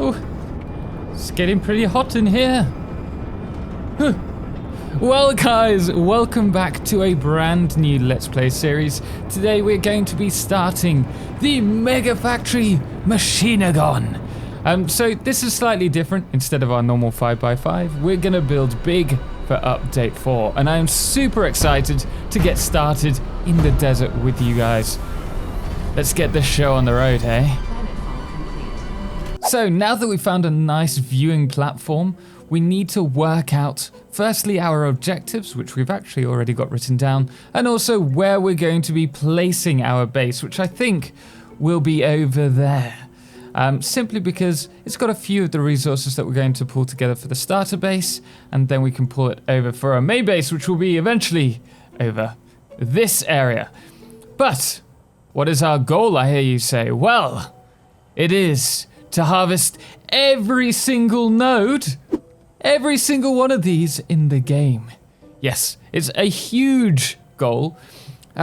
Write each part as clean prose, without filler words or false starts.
Oh, it's getting pretty hot in here. Well guys, welcome back to a brand new Let's Play series. Today we're going to be starting the Mega Factory Machinagon. So this is slightly different. Instead of our normal 5x5, we're gonna build big for update 4. And I'm super excited to get started in the desert with you guys. Let's get this show on the road, eh? So now that we've found a nice viewing platform, we need to work out firstly our objectives, which we've actually already got written down, and also where we're going to be placing our base, which I think will be over there. Simply because it's got a few of the resources that we're going to pull together for the starter base, and then we can pull it over for our main base, which will be eventually over this area. But what is our goal, I hear you say? Well, it is to harvest every single node, every single one of these in the game. Yes, it's a huge goal.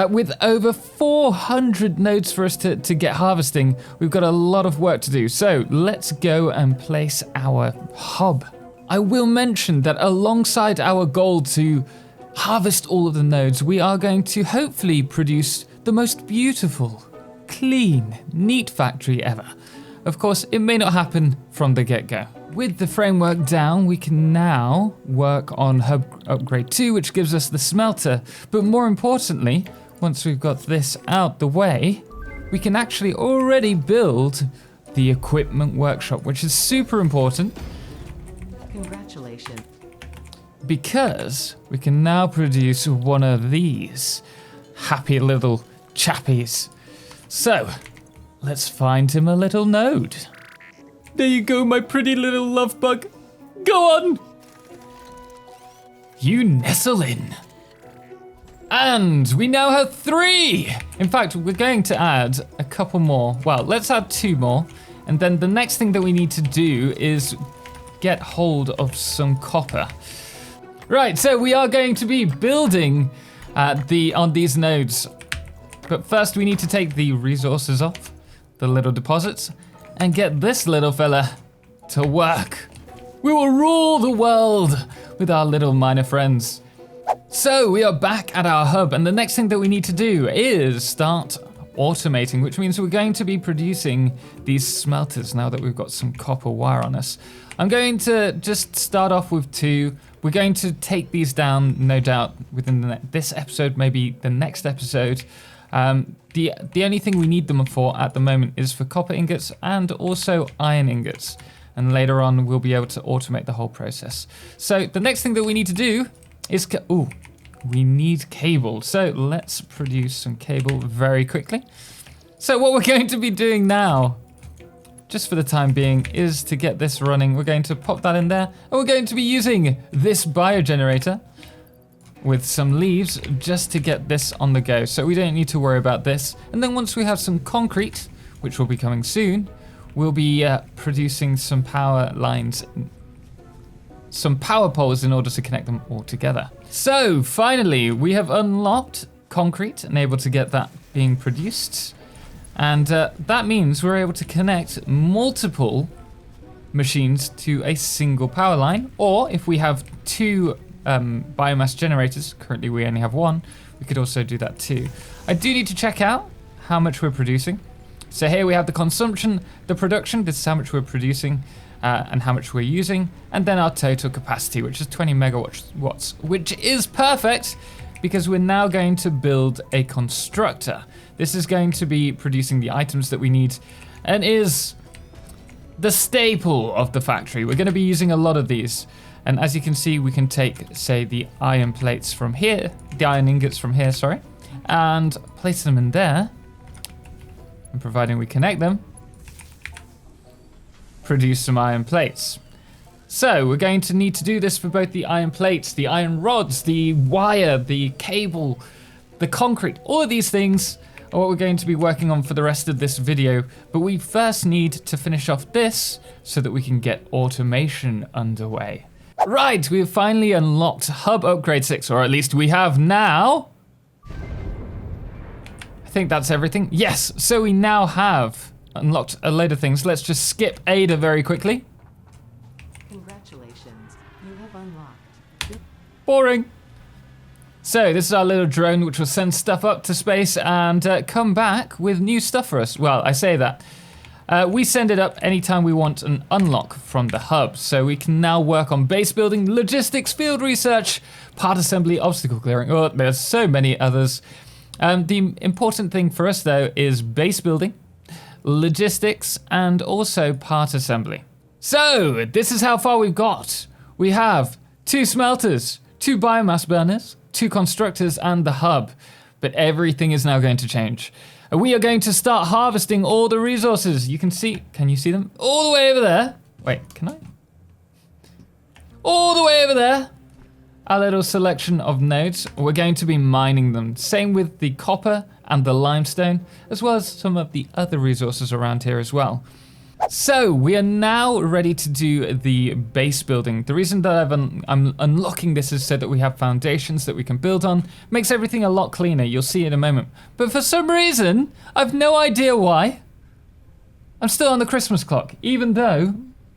With over 400 nodes for us to get harvesting, we've got a lot of work to do. So let's go and place our hub. I will mention that alongside our goal to harvest all of the nodes, we are going to hopefully produce the most beautiful, clean, neat factory ever. Of course, it may not happen from the get-go. With the framework down, we can now work on Hub Upgrade 2, which gives us the smelter. But more importantly, once we've got this out the way, we can actually already build the equipment workshop, which is super important. Congratulations. Because we can now produce one of these happy little chappies. So, let's find him a little node. There you go, my pretty little love bug. Go on! You nestle in. And we now have 3! In fact, we're going to add a couple more. Well, let's add 2 more. And then the next thing that we need to do is get hold of some copper. Right, so we are going to be building on these nodes. But first we need to take the resources off, the little deposits, and get this little fella to work. We will rule the world with our little miner friends. So we are back at our hub, and the next thing that we need to do is start automating, which means we're going to be producing these smelters now that we've got some copper wire on us. I'm going to just start off with 2. We're going to take these down, no doubt, within this episode, maybe the next episode. The only thing we need them for at the moment is for copper ingots and also iron ingots. And later on, we'll be able to automate the whole process. So the next thing that we need to do is, we need cable. So let's produce some cable very quickly. So what we're going to be doing now, just for the time being, is to get this running. We're going to pop that in there, and we're going to be using this biogenerator with some leaves just to get this on the go. So we don't need to worry about this. And then once we have some concrete, which will be coming soon, we'll be producing some power lines, some power poles in order to connect them all together. So finally, we have unlocked concrete and able to get that being produced. And that means we're able to connect multiple machines to a single power line. Or if we have 2 biomass generators, currently we only have 1, we could also do that too. I do need to check out how much we're producing. So here we have the consumption, the production, this is how much we're producing and how much we're using, and then our total capacity, which is 20 megawatts, which is perfect because we're now going to build a constructor. This is going to be producing the items that we need and is the staple of the factory. We're going to be using a lot of these. And as you can see, we can take, say, the iron plates from here, the iron ingots from here, sorry, and place them in there. And providing we connect them, produce some iron plates. So we're going to need to do this for both the iron plates, the iron rods, the wire, the cable, the concrete. All of these things are what we're going to be working on for the rest of this video. But we first need to finish off this so that we can get automation underway. Right, we've finally unlocked Hub Upgrade 6, or at least we have now. I think that's everything. Yes, so we now have unlocked a load of things. Let's just skip Ada very quickly. Congratulations. You have unlocked. Boring. So this is our little drone which will send stuff up to space and come back with new stuff for us. Well, I say that. We send it up anytime we want an unlock from the hub. So we can now work on base building, logistics, field research, part assembly, obstacle clearing. Oh, there's so many others. The important thing for us though is base building, logistics, and also part assembly. So this is how far we've got. We have 2 smelters, 2 biomass burners, 2 constructors, and the hub. But everything is now going to change. We are going to start harvesting all the resources. You can you see them? All the way over there. Wait, can I? All the way over there. Our little selection of nodes. We're going to be mining them. Same with the copper and the limestone, as well as some of the other resources around here as well. So we are now ready to do the base building. The reason that I'm unlocking this is so that we have foundations that we can build on. Makes everything a lot cleaner. You'll see in a moment. But for some reason, I've no idea why, I'm still on the Christmas clock, even though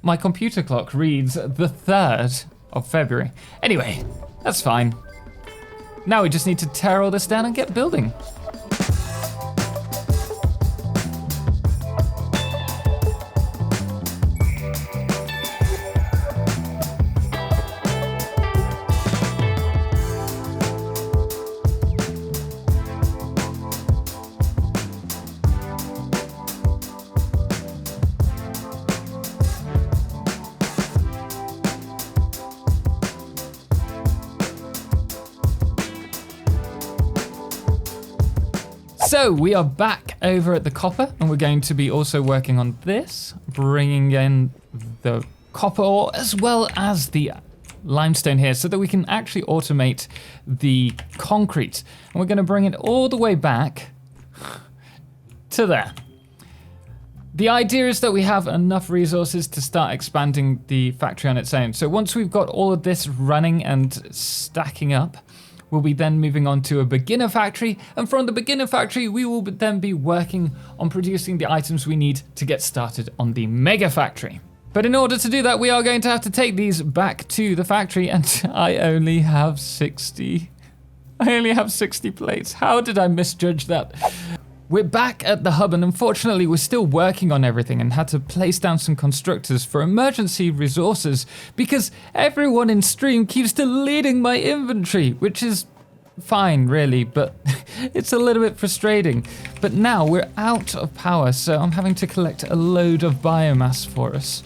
my computer clock reads the 3rd of February. Anyway, that's fine. Now we just need to tear all this down and get building. So we are back over at the copper, and we're going to be also working on this, bringing in the copper ore as well as the limestone here so that we can actually automate the concrete. And we're going to bring it all the way back to there. The idea is that we have enough resources to start expanding the factory on its own. So once we've got all of this running and stacking up, we'll be then moving on to a beginner factory, and from the beginner factory we will then be working on producing the items we need to get started on the mega factory. But in order to do that, we are going to have to take these back to the factory, and I only have 60 plates. How did I misjudge that? We're back at the hub, and unfortunately we're still working on everything and had to place down some constructors for emergency resources because everyone in stream keeps deleting my inventory, which is fine really, but it's a little bit frustrating. But now we're out of power, so I'm having to collect a load of biomass for us,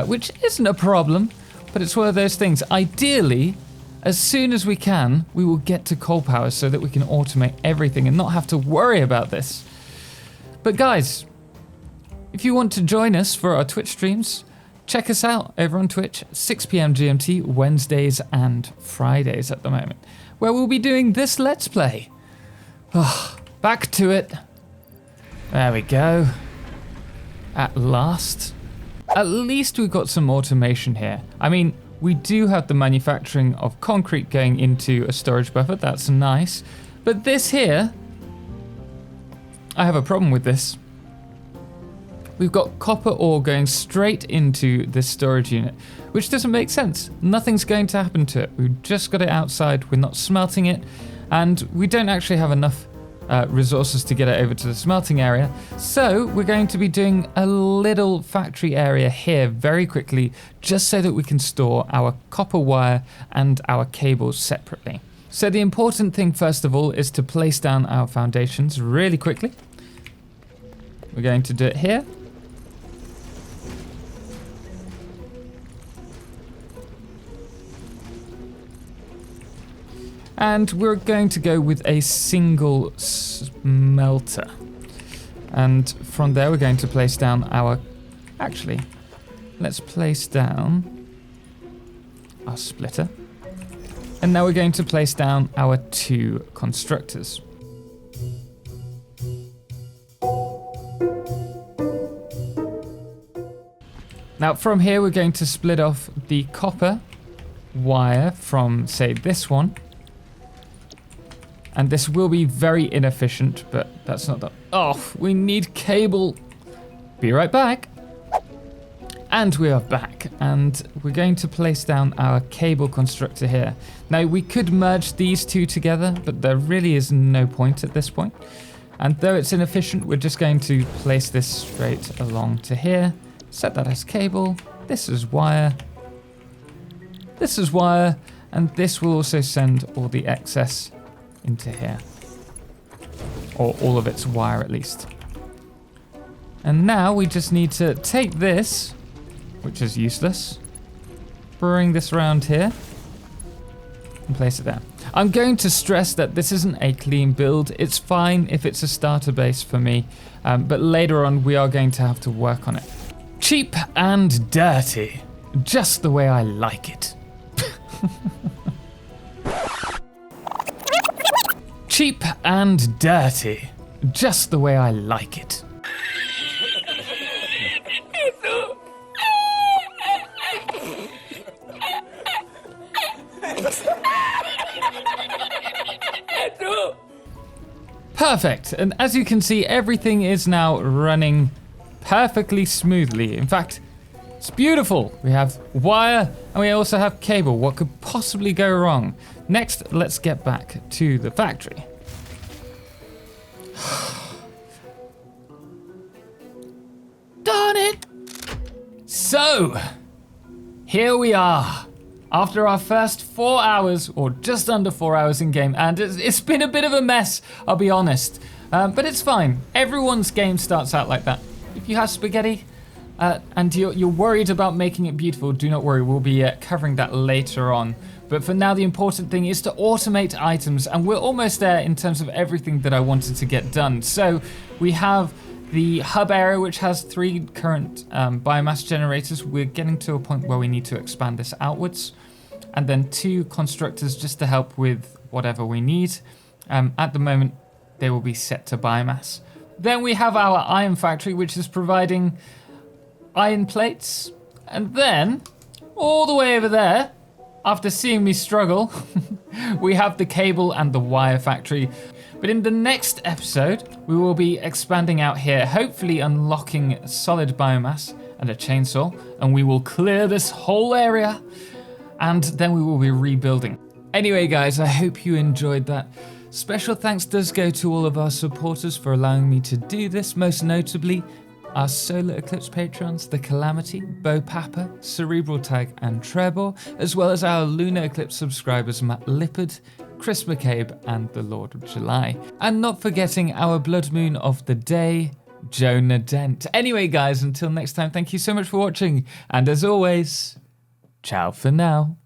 which isn't a problem, but it's one of those things. Ideally, as soon as we can, we will get to coal power so that we can automate everything and not have to worry about this. But guys, if you want to join us for our Twitch streams, check us out over on Twitch, 6 p.m. GMT, Wednesdays and Fridays at the moment, where we'll be doing this Let's Play. Oh, back to it. There we go. At last. At least we've got some automation here. I mean, we do have the manufacturing of concrete going into a storage buffer. That's nice. But this here, I have a problem with this. We've got copper ore going straight into this storage unit, which doesn't make sense. Nothing's going to happen to it. We've just got it outside. We're not smelting it. And we don't actually have enough resources to get it over to the smelting area. So we're going to be doing a little factory area here very quickly, just so that we can store our copper wire and our cables separately. So the important thing first of all is to place down our foundations really quickly. We're going to do it here. And we're going to go with a single smelter. And from there we're going to place down our... Actually, let's place down our splitter. And now we're going to place down our 2 constructors. Now from here we're going to split off the copper wire from, say, this one. And this will be very inefficient, but that's not the... Oh, we need cable. Be right back. And we are back, and we're going to place down our cable constructor here. Now, we could merge these two together, but there really is no point at this point. And though it's inefficient, we're just going to place this straight along to here. Set that as cable. This is wire. This is wire. And this will also send all the excess into here. Or all of its wire, at least. And now we just need to take this, which is useless, bring this around here, and place it there. I'm going to stress that this isn't a clean build. It's fine if it's a starter base for me, but later on we are going to have to work on it. Cheap and dirty, just the way I like it. Cheap and dirty, just the way I like it. Perfect, and as you can see, everything is now running perfectly smoothly. In fact, it's beautiful. We have wire and we also have cable. What could possibly go wrong? Next, let's get back to the factory. Darn it! So, here we are. After our first 4 hours, or just under 4 hours in game, and it's been a bit of a mess, I'll be honest. But it's fine. Everyone's game starts out like that. If you have spaghetti and you're worried about making it beautiful, do not worry. We'll be covering that later on. But for now, the important thing is to automate items, and we're almost there in terms of everything that I wanted to get done. So we have the hub area, which has 3 current biomass generators. We're getting to a point where we need to expand this outwards. And then 2 constructors just to help with whatever we need. At the moment, they will be set to biomass. Then we have our iron factory, which is providing iron plates. And then, all the way over there, after seeing me struggle, we have the cable and the wire factory. But in the next episode, we will be expanding out here, hopefully unlocking solid biomass and a chainsaw, and we will clear this whole area, and then we will be rebuilding. Anyway, guys, I hope you enjoyed that. Special thanks does go to all of our supporters for allowing me to do this, most notably our Solar Eclipse patrons, The Calamity, Bo Papa, Cerebral Tag, and Trebor, as well as our Lunar Eclipse subscribers Matt Lippard, Chris McCabe, and the Lord of July. And not forgetting our Blood Moon of the day, Jonah Dent. Anyway, guys, until next time, thank you so much for watching, and as always, ciao for now.